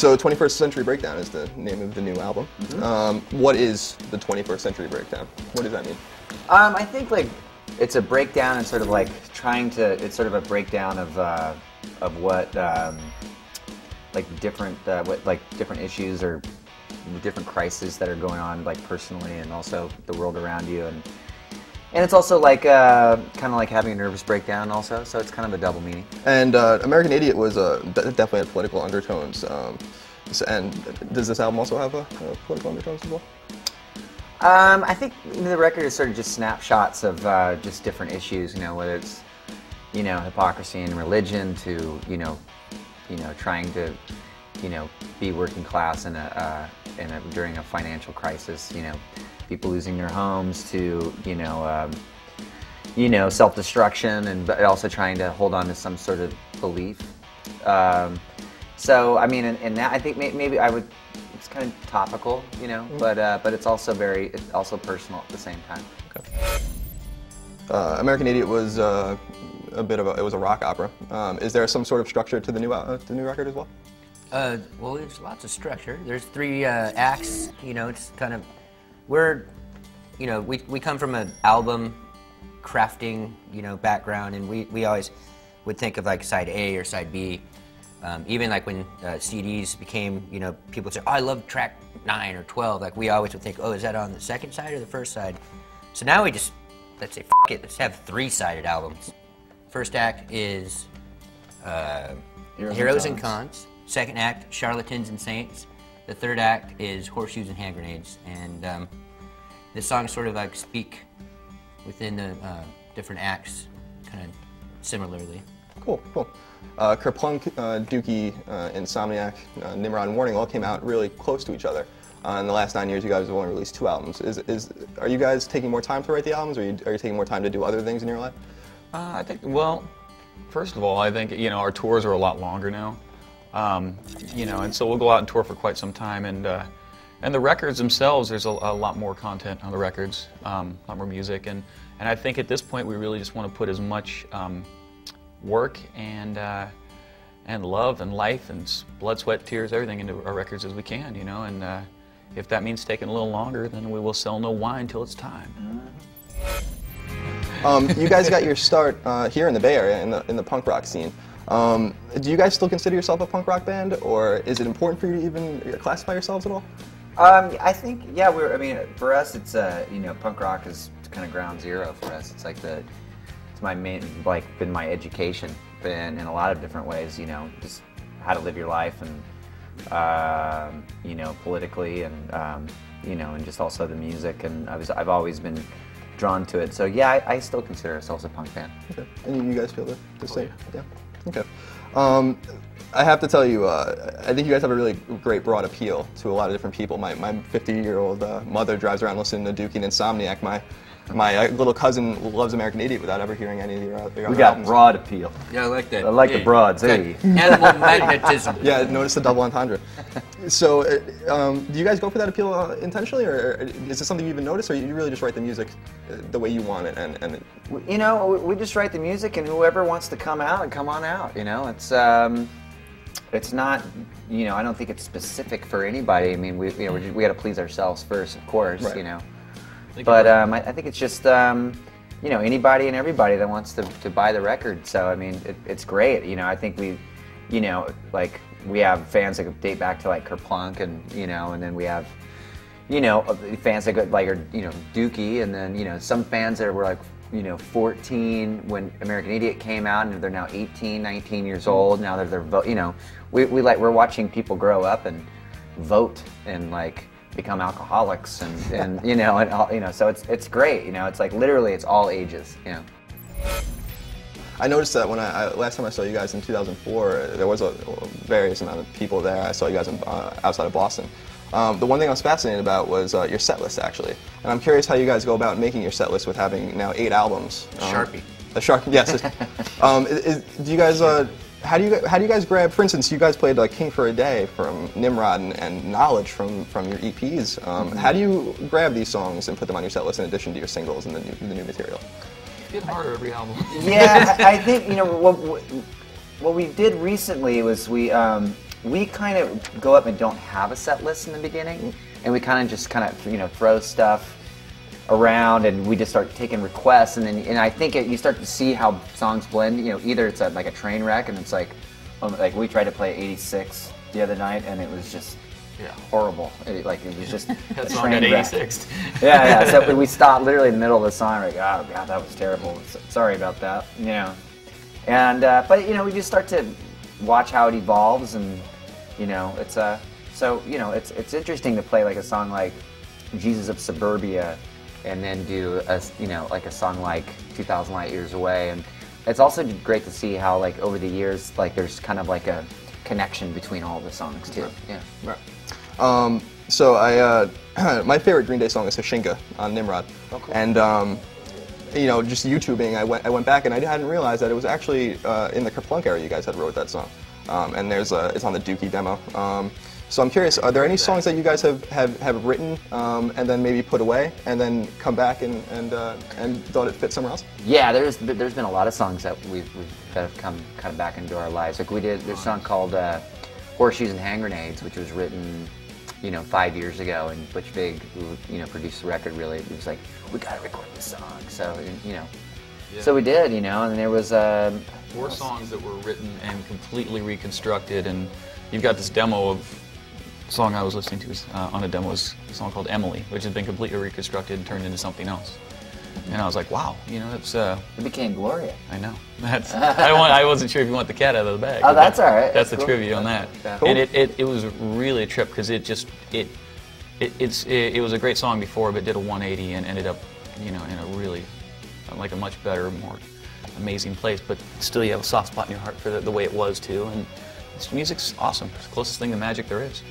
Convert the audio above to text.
So 21st Century Breakdown is the name of the new album. What is the 21st Century Breakdown? What does that mean? I think like it's a breakdown and sort of like it's sort of a breakdown of what like different different issues or different crises that are going on like personally and also the world around you, and it's also like kind of like having a nervous breakdown also, so it's kind of a double meaning. And American Idiot was definitely had political undertones. And does this album also have a political undertones as well? I think the record is sort of just snapshots of just different issues, whether it's hypocrisy in religion to trying to be working class during a financial crisis, people losing their homes to self-destruction, and but also trying to hold on to some sort of belief. So I mean, and that I think maybe I would. It's kind of topical, but it's also personal at the same time. Okay. American Idiot was a rock opera. Is there some sort of structure to the new record as well? Well, there's lots of structure. There's 3 acts. It's kind of we come from an album crafting background, and we always would think of like side A or side B. Even like when CDs became, people would say, oh, I love track 9 or 12. Like we always would think, oh, is that on the second side or the first side? So now we just, let's say, f it, let's have 3-sided albums. First act is Heroes and Cons. Second act, Charlatans and Saints. The third act is Horseshoes and Hand Grenades. And the songs sort of like speak within the different acts kind of similarly. Cool. Kerplunk, Dookie, Insomniac, Nimrod, and Warning all came out really close to each other. In the last 9 years, you guys have only released 2 albums. Are you guys taking more time to write the albums, or are you taking more time to do other things in your life? I think, well, first of all, I think our tours are a lot longer now, and so we'll go out and tour for quite some time, and the records themselves, there's a lot more content on the records, a lot more music, and I think at this point we really just want to put as much work and love and life and blood, sweat, tears, everything into our records as we can, and if that means taking a little longer, then we will sell no wine till it's time. You guys got your start here in the Bay Area in the punk rock scene. Do you guys still consider yourself a punk rock band, or is it important for you to even classify yourselves at all? I think, yeah, for us, it's punk rock is kind of ground zero for us. It's like my main, been my education in a lot of different ways, just how to live your life and, politically and, and just also the music, and I've always been drawn to it. So yeah, I still consider ourselves a punk band. Okay. And you guys feel the same? Yeah. Okay. I have to tell you, I think you guys have a really great broad appeal to a lot of different people. My 50-year-old mother drives around listening to Dookie and Insomniac. My little cousin loves American Idiot without ever hearing any of your other We got albums. broad appeal. Yeah, I like that. I like the broads, hey. Animal magnetism. Yeah, notice the double entendre. So, do you guys go for that appeal intentionally, or is this something you even notice, or you really just write the music the way you want it? We just write the music, and whoever wants to come out, come on out. It's not, I don't think it's specific for anybody. I mean, we got to please ourselves first, of course, right. But I think it's just, anybody and everybody that wants to buy the record. So, I mean, it's great. I think we have fans that date back to like Kerplunk, and then we have, fans that are Dookie, and then some fans that were like 14 when American Idiot came out, and they're now 18, 19 years old. Now that they're we're watching people grow up and vote and like become alcoholics and so it's great. It's like literally it's all ages. I noticed that when last time I saw you guys in 2004, there was a various amount of people there. I saw you guys outside of Boston. The one thing I was fascinated about was your set list, actually. And I'm curious how you guys go about making your set list with having now 8 albums. Sharpie. A Sharpie, yes. Do you guys, how do you guys grab, for instance, you guys played like King for a Day from Nimrod and Knowledge from your EPs. How do you grab these songs and put them on your set list in addition to your singles and the new material? It's getting harder every album. Yeah, I think, what we did recently was we we kind of go up and don't have a set list in the beginning, and we kind of just throw stuff around, and we just start taking requests, and I think you start to see how songs blend. Either it's like a train wreck, and it's like we tried to play 86 the other night, and it was just horrible. It was just That a song train got wreck. 86th. Yeah. So we stopped literally in the middle of the song. Like, oh god, that was terrible. Sorry about that. And but we just start to watch how it evolves, and it's it's interesting to play like a song like Jesus of Suburbia, and then do a like a song like 2,000 Light Years Away, and it's also great to see how like over the years like there's kind of like a connection between all the songs too. Yeah. Right. So my favorite Green Day song is Hushinga on Nimrod. Oh, cool. And just YouTubing, I went back and I hadn't realized that it was actually in the Kerplunk era you guys had wrote that song. And it's on the Dookie demo. So I'm curious, are there any songs that you guys have written and then maybe put away and then come back and thought it fit somewhere else? Yeah, there's been a lot of songs that that have come kind of back into our lives. Like there's a song called Horseshoes and Hand Grenades, which was written 5 years ago, and Butch Vig, who produced the record, really was like, we gotta record this song. So so we did, and there was 4 songs that were written and completely reconstructed, and you've got this demo of the song I was listening to on a demo was a song called Emily, which has been completely reconstructed and turned into something else. And I was like, wow, that's it became Gloria. I know. That's I wasn't sure if you want the cat out of the bag. Oh, that's all right. That's That's the cool. trivia on that. Yeah. And it was really a trip because it was a great song before, but did a 180 and ended up in a really like a much better, more amazing place. But still, you have a soft spot in your heart for the way it was too. And this music's awesome. It's the closest thing to magic there is.